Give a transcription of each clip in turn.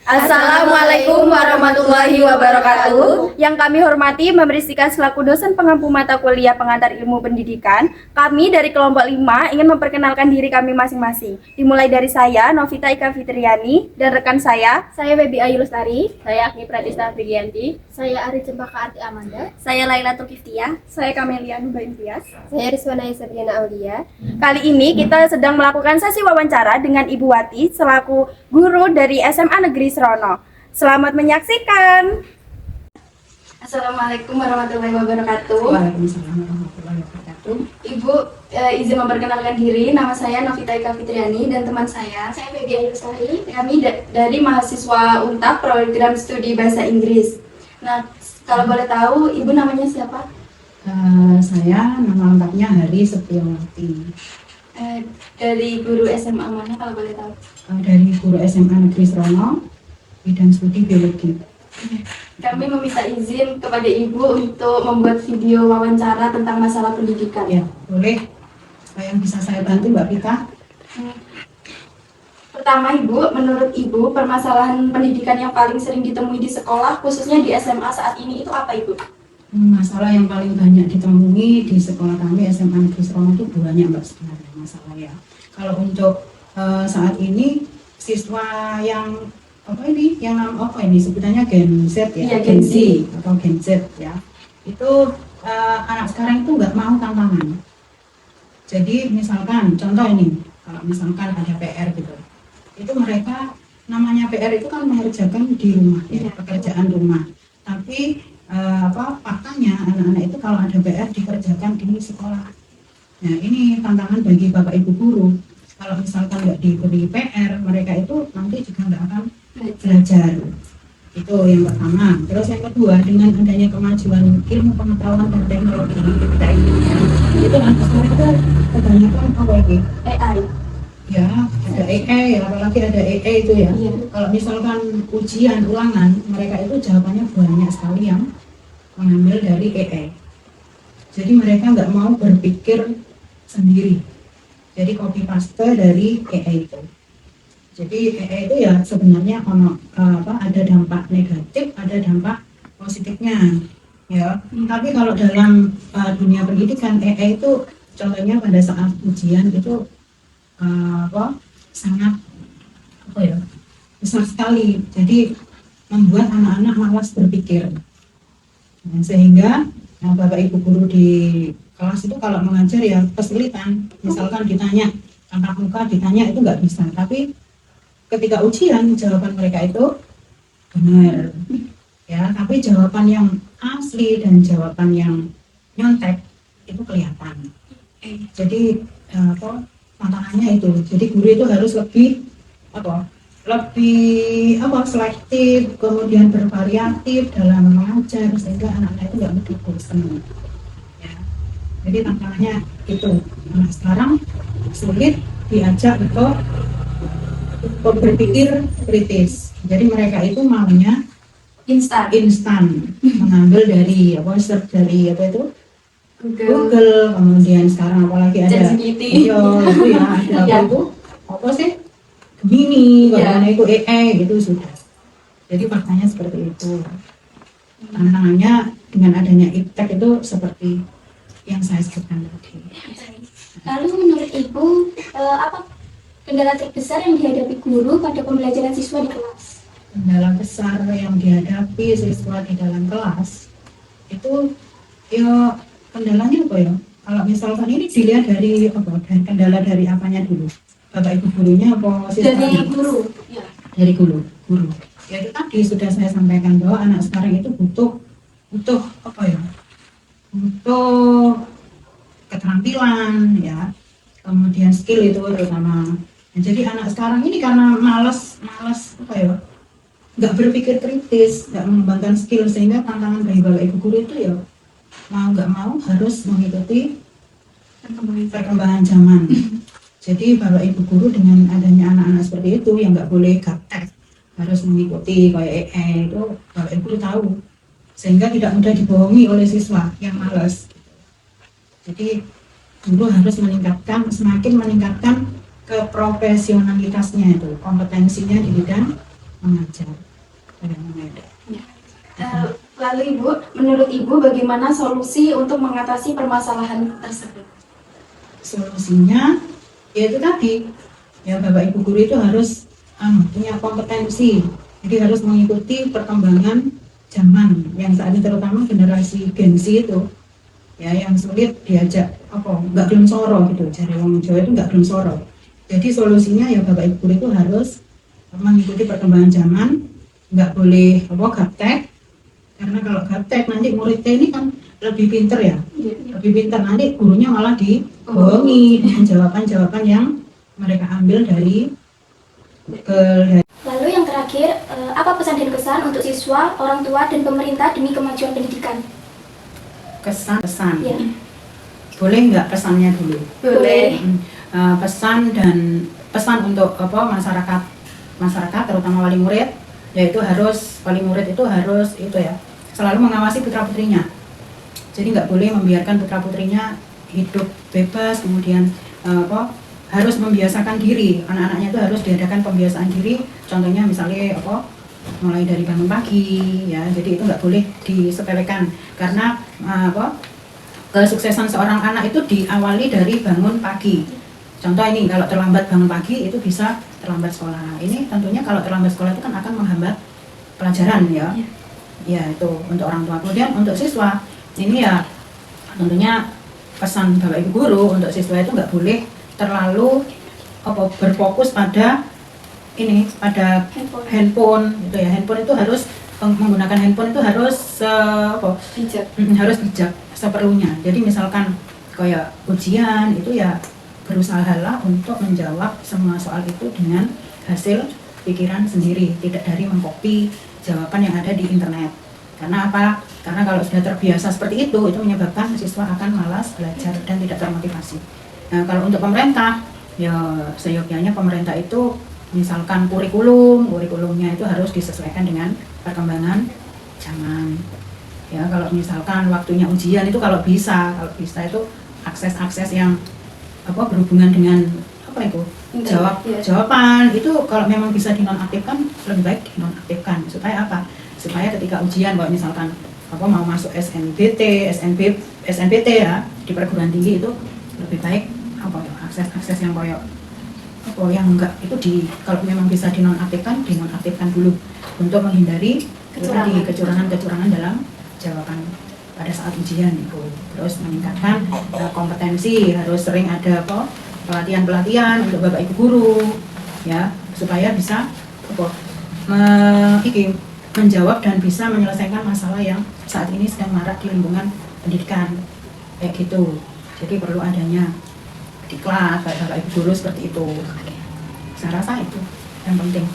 Assalamualaikum warahmatullahi wabarakatuh. Yang kami hormati Mbak Rizika selaku dosen pengampu mata kuliah pengantar ilmu pendidikan. Kami dari kelompok 5 ingin memperkenalkan diri kami masing-masing. Dimulai dari saya, Novita Ika Fitriani, dan rekan saya Baby Ayu Lestari, Saya Agni Pratista Brigianti. saya Ari Cempaka Arti Amanda, saya Laila Tukiftia, saya Kamelia Nuba Imtiaz. saya Rizwana Isabriana Aulia. Kali ini kita sedang melakukan sesi wawancara dengan Ibu Wati selaku guru dari SMA Negeri Serono. Selamat menyaksikan. Assalamualaikum warahmatullahi wabarakatuh. Waalaikumsalam warahmatullahi wabarakatuh. Ibu izin memperkenalkan diri, nama saya Novita Ika Fitriani dan teman saya Baby Ayu Lestari. kami dari mahasiswa UNTAP program studi bahasa Inggris. Nah, kalau boleh tahu Ibu namanya siapa? Saya nama lengkapnya Hari Setiawati, Dari guru SMA mana kalau boleh tahu? dari guru SMA Negeri Serono, bidang studi biologi. Kami meminta izin kepada Ibu untuk membuat video wawancara tentang masalah pendidikan. Ya, boleh. Apa yang bisa saya bantu, Mbak Pita? Pertama Ibu, menurut Ibu permasalahan pendidikan yang paling sering ditemui di sekolah, khususnya di SMA saat ini itu apa Ibu? Masalah yang paling banyak ditemui di sekolah kami SMA Negeri Serono itu banyak, Mbak, sebenarnya masalah ya. Kalau untuk saat ini siswa yang sebutannya Gen Z ya, Iya, Gen Gen Z Z. atau Gen Z ya, itu anak sekarang itu nggak mau tantangan. Jadi misalkan contoh ini, kalau misalkan ada PR gitu, itu mereka namanya PR itu kan mengerjakan di rumah ya, pekerjaan rumah. Tapi faktanya anak-anak itu kalau ada PR dikerjakan di sekolah. Nah, ini tantangan bagi Bapak Ibu guru. Kalau misalkan nggak diberi PR, mereka itu nanti juga nggak akan belajar. Itu yang pertama. Terus yang kedua, dengan adanya kemajuan ilmu pengetahuan dan teknologi kita ini, itu anak sekarang itu kebanyakan apa ini? AI. Ya, ada AI, apalagi ada AI itu ya. Iya. Kalau misalkan ujian ulangan, mereka itu jawabannya banyak sekali yang mengambil dari AI. Jadi mereka nggak mau berpikir sendiri. Jadi copy paste dari AI itu. Jadi AI itu ya sebenarnya ada dampak negatif, ada dampak positifnya. Ya. Tapi kalau dalam dunia pendidikan, AI itu contohnya pada saat ujian itu sangat besar sekali, jadi membuat anak-anak malas berpikir. Nah, sehingga Bapak Ibu guru di kelas itu kalau mengajar ya kesulitan. Misalkan ditanya tatap muka, ditanya itu nggak bisa, tapi ketika ujian jawaban mereka itu benar ya, tapi jawaban yang asli dan jawaban yang nyontek itu kelihatan. Jadi tantangannya itu, jadi guru itu harus lebih selektif, kemudian bervariatif dalam mengajar sehingga anak-anak itu nggak mudah bosan. Ya. Jadi tantangannya itu. Nah, sekarang sulit diajak untuk berpikir kritis. Jadi mereka itu maunya instan, mengambil dari search dari Google, kemudian sekarang apalagi ada itu ya, ada apa sih, Gemini, itu AI gitu sudah. Jadi faktanya seperti itu. Tantangannya dengan adanya iptek itu seperti yang saya sebutkan tadi. Lalu menurut Ibu, apa kendala terbesar yang dihadapi guru pada pembelajaran siswa di kelas? Kendala besar yang dihadapi siswa di dalam kelas itu ya kendalanya apa ya? Kalau misalkan ini dilihat dari kendala dari apanya dulu? Bapak Ibu gurunya apa siswa? Dari guru. Ya. Dari guru. Ya itu tadi sudah saya sampaikan bahwa anak sekarang itu butuh butuh keterampilan ya, kemudian skill itu terutama. Nah, jadi anak sekarang ini karena malas nggak berpikir kritis, nggak mengembangkan skill, sehingga tantangan bagi Bapak Ibu guru itu ya mau nggak mau harus mengikuti perkembangan zaman. Jadi Bapak Ibu guru dengan adanya anak-anak seperti itu yang nggak boleh gaptek, harus mengikuti kayak AI itu, Bapak Ibu guru tahu, sehingga tidak mudah dibohongi oleh siswa yang malas. Jadi guru harus semakin meningkatkan keprofesionalitasnya itu, kompetensinya di bidang mengajar dan mengajar. Lalu Ibu, menurut Ibu bagaimana solusi untuk mengatasi permasalahan tersebut? Solusinya yaitu tadi, ya Bapak Ibu guru itu harus punya kompetensi, jadi harus mengikuti perkembangan zaman yang saat ini, terutama generasi Gen Z itu ya, yang sulit diajak nggak gelem soro gitu, jadi orang Jawa itu nggak gelem soro. Jadi solusinya ya Bapak Ibu guru itu harus mengikuti perkembangan zaman, nggak boleh gaptek, karena kalau gaptek nanti muridnya ini kan lebih pinter ya, lebih pinter, nanti gurunya malah dibohongi dengan jawaban-jawaban yang mereka ambil dari Lalu yang terakhir, apa pesan dan kesan untuk siswa, orang tua, dan pemerintah demi kemajuan pendidikan? kesan. Ya. Boleh nggak pesannya dulu? Boleh. Pesan untuk masyarakat terutama wali murid, yaitu wali murid itu harus selalu mengawasi putra putrinya. Jadi nggak boleh membiarkan putra putrinya hidup bebas, kemudian harus membiasakan diri, anak-anaknya itu harus diadakan pembiasaan diri. Contohnya misalnya mulai dari bangun pagi ya, jadi itu nggak boleh disepelekan, karena kesuksesan seorang anak itu diawali dari bangun pagi. Contoh ini, kalau terlambat bangun pagi itu bisa terlambat sekolah. Ini tentunya kalau terlambat sekolah itu kan akan menghambat pelajaran ya. Ya itu untuk orang tua. Kemudian untuk siswa, ini ya tentunya pesan Bapak Ibu guru untuk siswa itu nggak boleh terlalu berfokus pada handphone gitu ya. Handphone itu harus menggunakan handphone itu harus bijak seperlunya. Jadi misalkan kayak ujian itu ya berusahalah untuk menjawab semua soal itu dengan hasil pikiran sendiri, tidak dari mengcopy jawaban yang ada di internet. Karena apa? Karena kalau sudah terbiasa seperti itu menyebabkan siswa akan malas belajar dan tidak termotivasi. Nah, kalau untuk pemerintah, ya seyogyanya pemerintah itu misalkan kurikulumnya itu harus disesuaikan dengan perkembangan zaman. Ya, kalau misalkan waktunya ujian itu kalau bisa itu akses yang berhubungan dengan jawaban itu kalau memang bisa dinonaktifkan, lebih baik dinonaktifkan. Supaya apa? Supaya ketika ujian, kalau misalkan mau masuk SNBT ya di perguruan tinggi, itu lebih baik akses yang yang enggak itu kalau memang bisa dinonaktifkan dulu untuk menghindari kecurangan dalam jawaban pada saat ujian itu. Terus meningkatkan kompetensi, harus sering ada pelatihan untuk Bapak Ibu guru ya, supaya bisa menjawab dan bisa menyelesaikan masalah yang saat ini sedang marak di lingkungan pendidikan kayak gitu. Jadi perlu adanya diklat Bapak Ibu guru seperti itu. Saya rasa itu yang penting.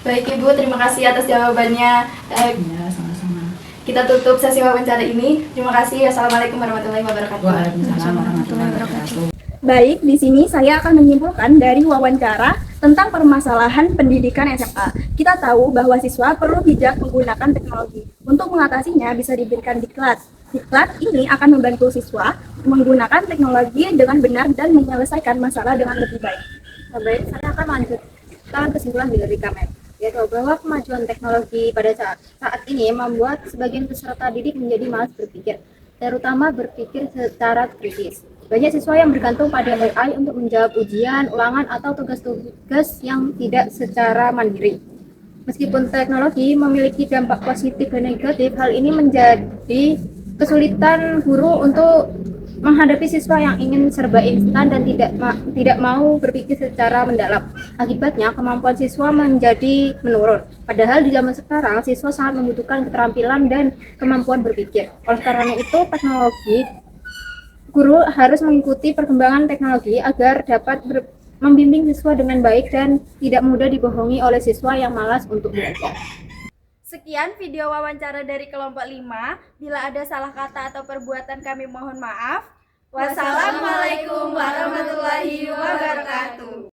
Baik Ibu, terima kasih atas jawabannya. Ya, sama-sama. Kita tutup sesi wawancara ini. Terima kasih. Assalamualaikum warahmatullahi wabarakatuh. Waalaikumsalam warahmatullahi wabarakatuh. Baik, di sini saya akan menyimpulkan dari wawancara tentang permasalahan pendidikan SMA. Kita tahu bahwa siswa perlu bijak menggunakan teknologi. Untuk mengatasinya bisa diberikan diklat. Diklat ini akan membantu siswa menggunakan teknologi dengan benar dan menyelesaikan masalah dengan lebih baik. Baik, saya akan lanjutkan kesimpulan dari Kamet, yaitu bahwa kemajuan teknologi pada saat ini membuat sebagian peserta didik menjadi malas berpikir, terutama berpikir secara kritis. Banyak siswa yang bergantung pada AI untuk menjawab ujian, ulangan, atau tugas-tugas yang tidak secara mandiri. Meskipun teknologi memiliki dampak positif dan negatif, hal ini menjadi kesulitan guru untuk menghadapi siswa yang ingin serba instan dan tidak mau berpikir secara mendalam. Akibatnya, kemampuan siswa menjadi menurun. Padahal di zaman sekarang, siswa sangat membutuhkan keterampilan dan kemampuan berpikir. Oleh karena itu, guru harus mengikuti perkembangan teknologi agar dapat membimbing siswa dengan baik dan tidak mudah dibohongi oleh siswa yang malas untuk belajar. Sekian video wawancara dari kelompok 5. Bila ada salah kata atau perbuatan kami mohon maaf. Wassalamualaikum warahmatullahi wabarakatuh.